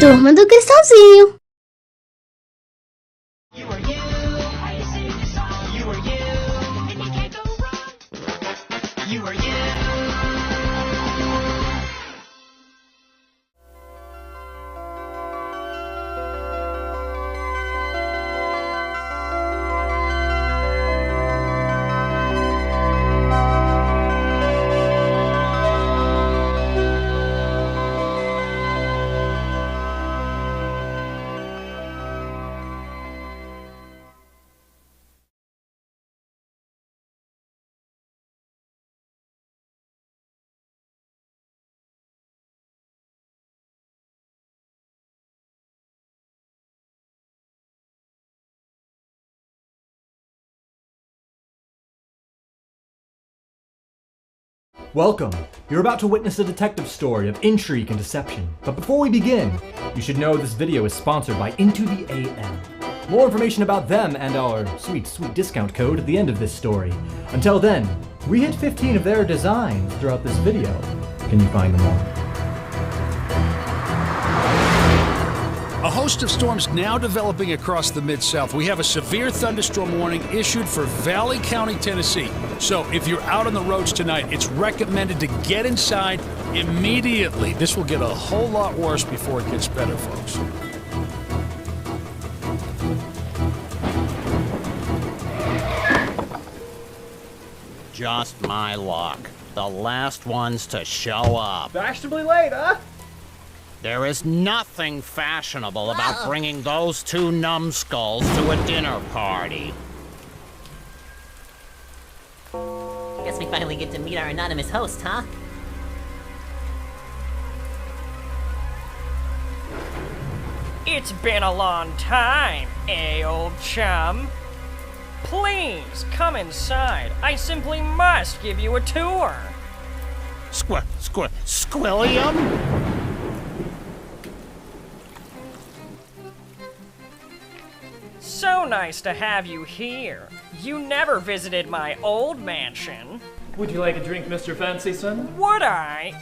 Turma do Cristãozinho. Welcome! You're about to witness a detective story of intrigue and deception. But before we begin, you should know this video is sponsored by Into the AM. More information about them and our sweet discount code at the end of this story. Until then, we hit 15 of their designs throughout this video. Can you find them all? A host of storms now developing across the Mid-South. We have a severe thunderstorm warning issued for Valley County, Tennessee. So if you're out on the roads tonight, it's recommended to get inside immediately. This will get a whole lot worse before it gets better, folks. Just my luck. The last ones to show up. Fashionably late, huh? There is nothing fashionable about bringing those two numbskulls to a dinner party. Guess we finally get to meet our anonymous host, huh? It's been a long time, old chum? Please, come inside. I simply must give you a tour. Squilliam? So nice to have you here. You never visited my old mansion. Would you like a drink, Mr. Fancy Son? Would I?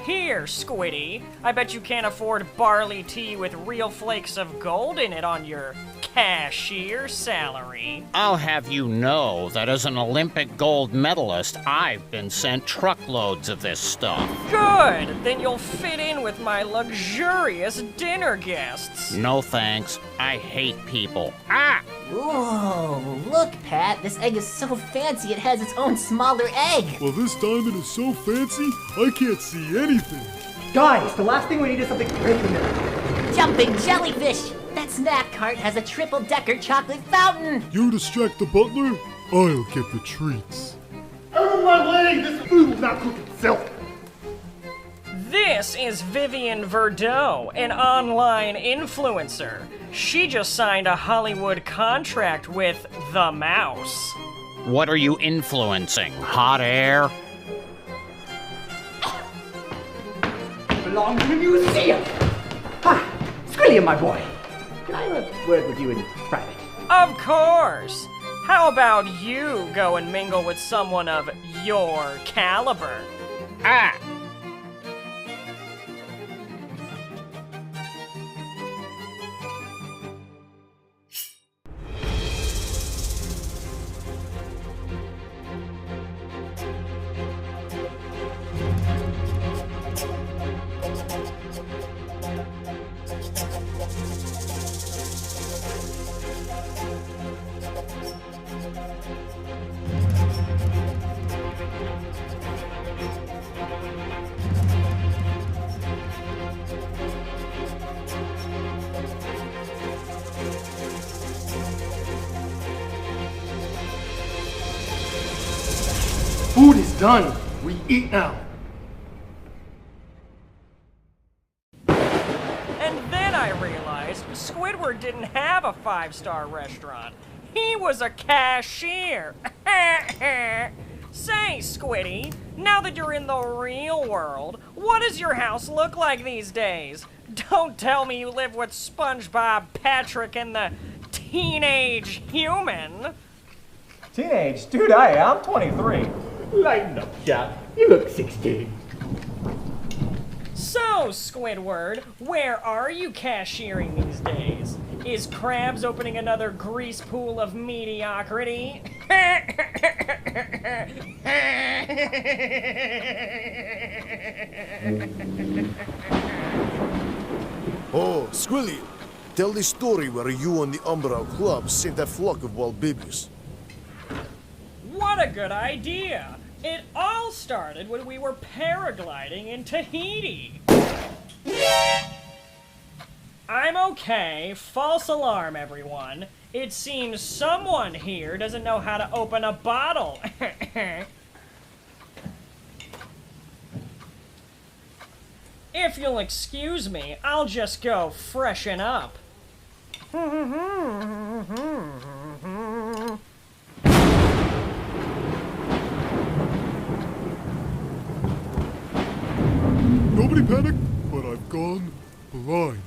Here, Squiddy. I bet you can't afford barley tea with real flakes of gold in it on your cashier salary. I'll have you know that as an Olympic gold medalist, I've been sent truckloads of this stuff. Good! Then you'll fit in with my luxurious dinner guests. No thanks. I hate people. Ah! Whoa, look, Pat. This egg is so fancy it has its own smaller egg. Well, this diamond is so fancy, I can't see anything. Guys, the last thing we need is something to break the middle. Jumping jellyfish! That snack cart has a triple-decker chocolate fountain! You distract the butler, I'll get the treats. Out of my way! This food will not cook itself! This is Vivian Verdeau, an online influencer. She just signed a Hollywood contract with The Mouse. What are you influencing? Hot air? Belongs in a museum! Hi, Squilliam, my boy. Can I have a word with you in private? Of course! How about you go and mingle with someone of your caliber? Ah! Food is done. We eat now. And then I realized Squidward didn't have a 5-star restaurant. He was a cashier. Say, Squiddy, now that you're in the real world, what does your house look like these days? Don't tell me you live with SpongeBob, Patrick, and the teenage human. Teenage? Dude, I'm 23. Lighten up, chap. You look 16. So, Squidward, where are you cashiering these days? Is Krabs opening another grease pool of mediocrity? Oh, Squilliam, tell the story where you and the Umbral Club sent a flock of wild babies. What a good idea! It all started when we were paragliding in Tahiti. I'm okay. False alarm, everyone. It seems someone here doesn't know how to open a bottle. If you'll excuse me, I'll just go freshen up. Nobody panic, but I've gone blind.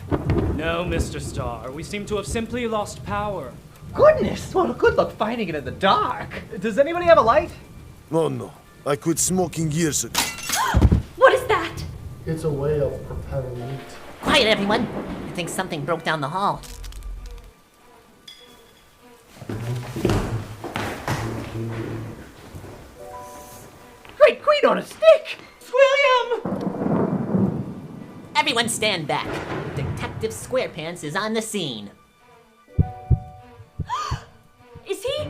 No, Mr. Star. We seem to have simply lost power. Goodness, well, good luck finding it in the dark. Does anybody have a light? Oh no, I quit smoking years ago. What is that? It's a way of propelling meat. Quiet, everyone. I think something broke down the hall. Great Queen on a stick! Squilliam! Everyone stand back. Detective Squarepants is on the scene. Is he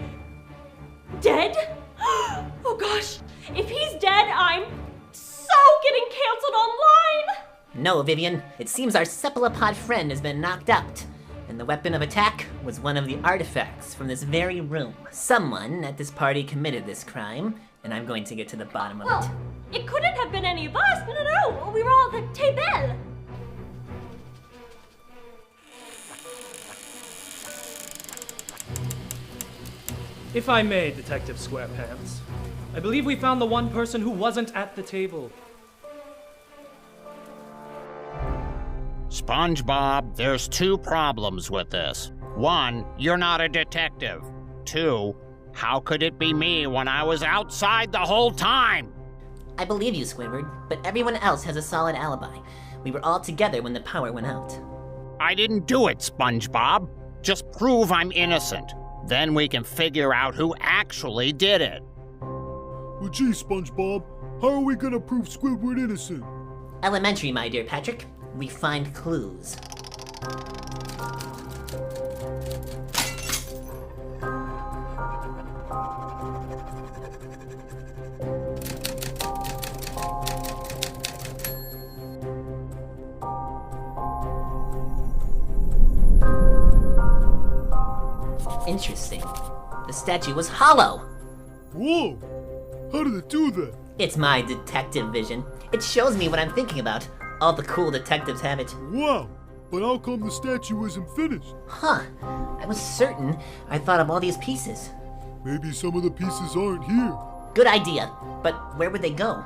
dead? Oh gosh, if he's dead, I'm so getting canceled online! No, Vivian. It seems our cephalopod friend has been knocked out. And the weapon of attack was one of the artifacts from this very room. Someone at this party committed this crime, and I'm going to get to the bottom of it. Well, it couldn't have been any of us. No. We were all at the table. If I may, Detective Squarepants, I believe we found the one person who wasn't at the table. SpongeBob, there's two problems with this. One, you're not a detective. Two, how could it be me when I was outside the whole time? I believe you, Squidward, but everyone else has a solid alibi. We were all together when the power went out. I didn't do it, SpongeBob. Just prove I'm innocent. Then we can figure out who actually did it. Well, gee, SpongeBob, how are we gonna prove Squidward innocent? Elementary, my dear Patrick. We find clues. Interesting. The statue was hollow. Whoa! How did it do that? It's my detective vision. It shows me what I'm thinking about. All the cool detectives have it. Wow! But how come the statue isn't finished? Huh. I was certain I thought of all these pieces. Maybe some of the pieces aren't here. Good idea. But where would they go?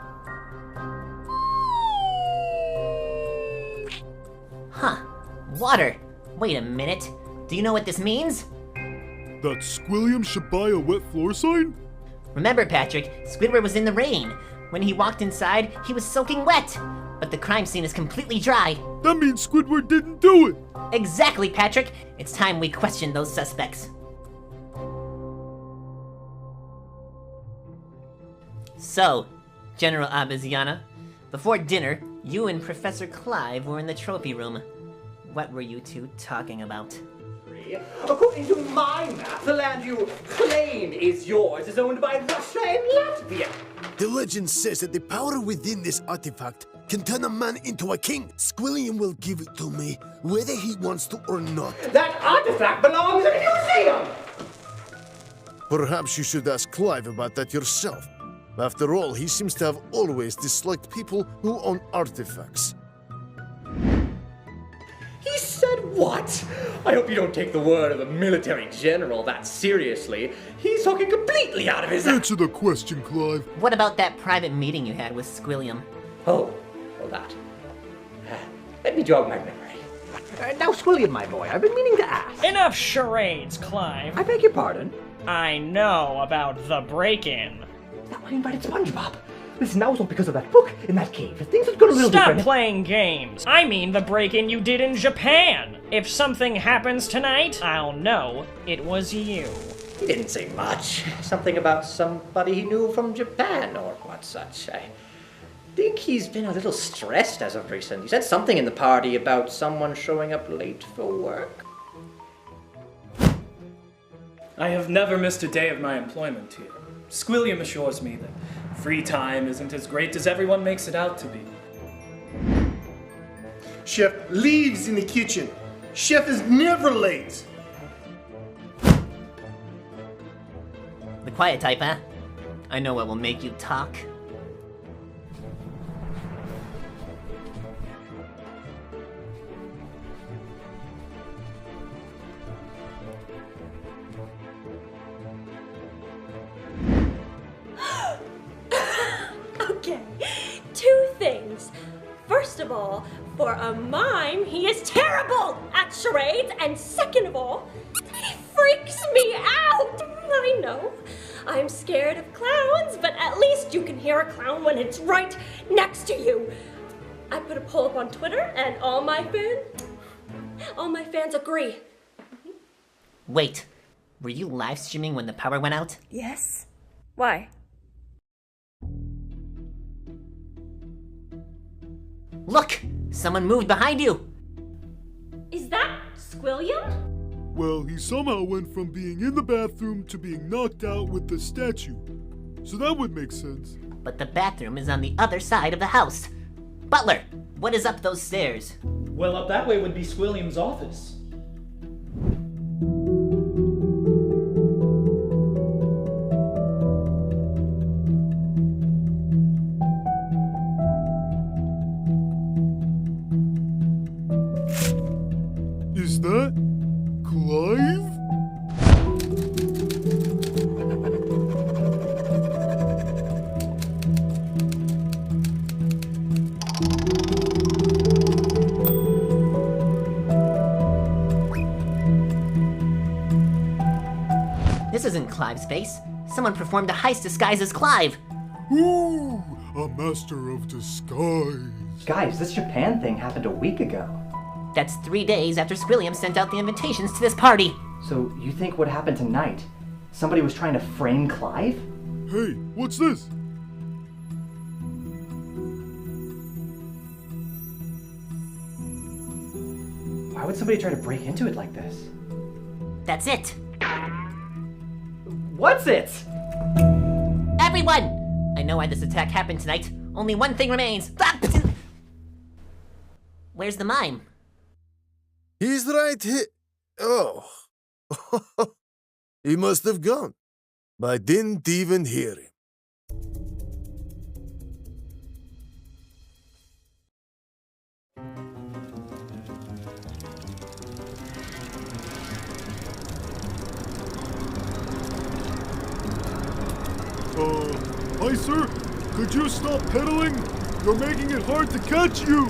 Huh. Water. Wait a minute. Do you know what this means? That Squilliam should buy a wet floor sign? Remember, Patrick, Squidward was in the rain. When he walked inside, he was soaking wet. But the crime scene is completely dry. That means Squidward didn't do it! Exactly, Patrick. It's time we question those suspects. So, General Abiziana, before dinner, you and Professor Clive were in the trophy room. What were you two talking about? According to my map, the land you claim is yours is owned by Russia and Latvia. The legend says that the power within this artifact can turn a man into a king. Squilliam will give it to me, whether he wants to or not. That artifact belongs in a museum! Perhaps you should ask Clive about that yourself. After all, he seems to have always disliked people who own artifacts. He said what? I hope you don't take the word of a military general that seriously. He's talking completely out of his... Answer the question, Clive. What about that private meeting you had with Squilliam? Oh, that. Let me jog my memory. Now, Squilliam, my boy, I've been meaning to ask. Enough charades, Clive. I beg your pardon? I know about the break-in. Now, I invited SpongeBob. Listen, that was all because of that book in that cave. Things have gone a little different. Stop playing games. I mean the break-in you did in Japan. If something happens tonight, I'll know it was you. He didn't say much. Something about somebody he knew from Japan or what such. I think he's been a little stressed as of recent. He said something in the party about someone showing up late for work. I have never missed a day of my employment here. Squilliam assures me that free time isn't as great as everyone makes it out to be. Chef leaves in the kitchen. Chef is never late. The quiet type, huh? I know what will make you talk. Okay, two things. First of all, for a mime, he is terrible at charades, and second of all, he freaks me out. I know, I'm scared of clowns, but at least you can hear a clown when it's right next to you. I put a poll up on Twitter, and all my fans agree. Wait, were you live streaming when the power went out? Yes. Why? Look! Someone moved behind you! Is that Squilliam? Well, he somehow went from being in the bathroom to being knocked out with the statue. So that would make sense. But the bathroom is on the other side of the house. Butler, what is up those stairs? Well, up that way would be Squilliam's office. Is that Clive? This isn't Clive's face. Someone performed a heist disguised as Clive. Ooh, a master of disguise. Guys, this Japan thing happened a week ago. That's 3 days after Squilliam sent out the invitations to this party. So you think what happened tonight? Somebody was trying to frame Clive? Hey, what's this? Why would somebody try to break into it like this? That's it. What's it? Everyone! I know why this attack happened tonight. Only one thing remains. Where's the mime? He's right here. Oh. He must have gone. But I didn't even hear him. Hi sir, could you stop pedaling? You're making it hard to catch you!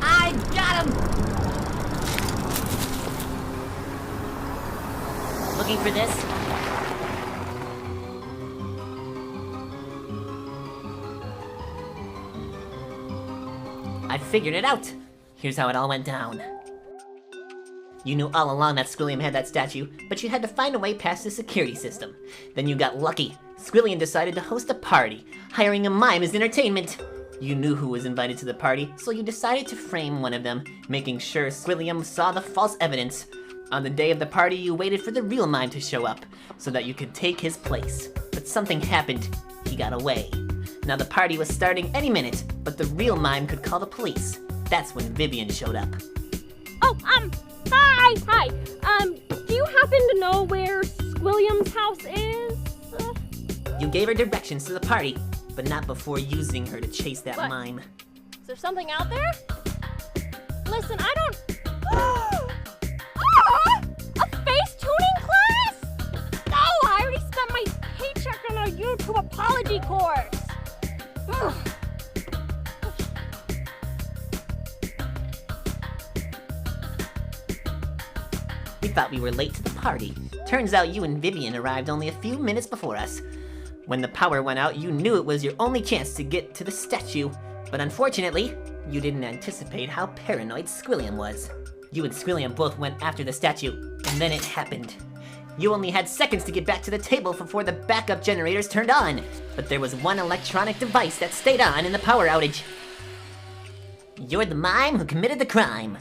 I got him! Looking for this? I figured it out. Here's how it all went down. You knew all along that Squilliam had that statue, but you had to find a way past the security system. Then you got lucky. Squilliam decided to host a party, hiring a mime as entertainment. You knew who was invited to the party, so you decided to frame one of them, making sure Squilliam saw the false evidence. On the day of the party, you waited for the real mime to show up, so that you could take his place. But something happened. He got away. Now the party was starting any minute, but the real mime could call the police. That's when Vivian showed up. Oh, hi. Do you happen to know where Squilliam's house is? You gave her directions to the party, but not before using her to chase that What? mime. Is there something out there? Listen, I don't... A face tuning class? No, I already spent my paycheck on a YouTube apology course. Ugh. We thought we were late to the party. Turns out you and Vivian arrived only a few minutes before us. When the power went out, you knew it was your only chance to get to the statue. But unfortunately, you didn't anticipate how paranoid Squilliam was. You and Squilliam both went after the statue, and then it happened. You only had seconds to get back to the table before the backup generators turned on. But there was one electronic device that stayed on in the power outage. You're the mime who committed the crime.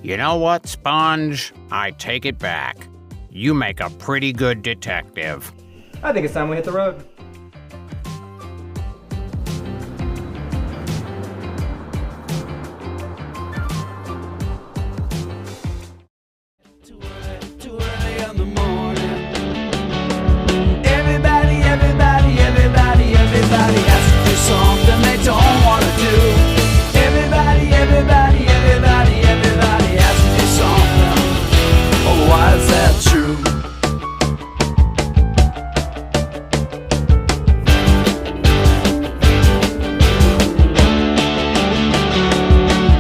You know what, Sponge? I take it back. You make a pretty good detective. I think it's time we hit the road. Too early in the morning. Everybody has to do something they don't want to do. Everybody has to do something. Oh, why is that true?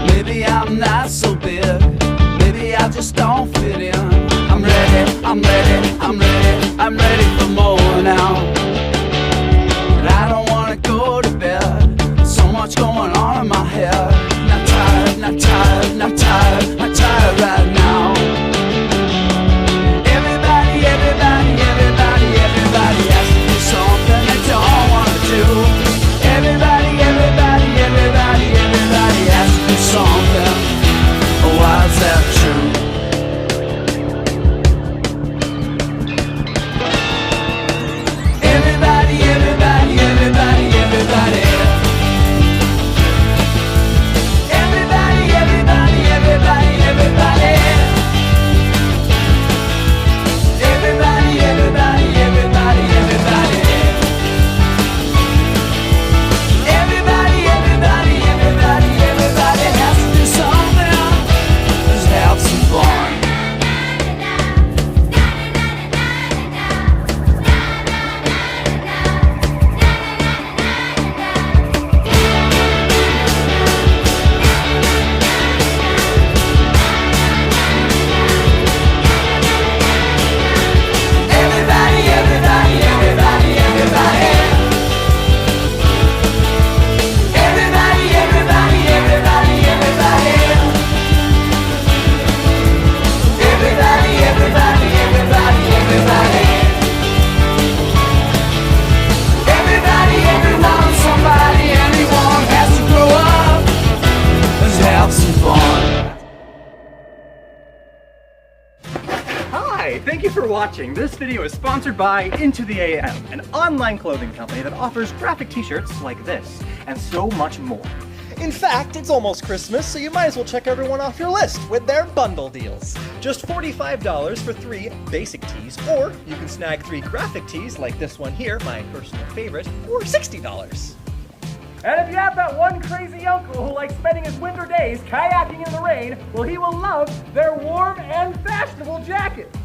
Maybe I'm not so big. Maybe I just don't fit in. I'm ready for more now. But I don't wanna go to bed. So much going on in my head. Not tired right now. Everybody has to do something they don't wanna do. Everybody has to do something. Oh, why is that true? Everybody. Everybody has to do something. Let's have some fun. Everyone, somebody, anyone has to grow up. Let's have some fun. Hi, thank you for watching. This video is sponsored by Into the AM, an online clothing company that offers graphic t-shirts like this, and so much more. In fact, it's almost Christmas, so you might as well check everyone off your list with their bundle deals. Just $45 for 3 basic tees, or you can snag 3 graphic tees like this one here, my personal favorite, for $60. And if you have that one crazy uncle who likes spending his winter days kayaking in the rain, well, he will love their warm and fashionable jackets.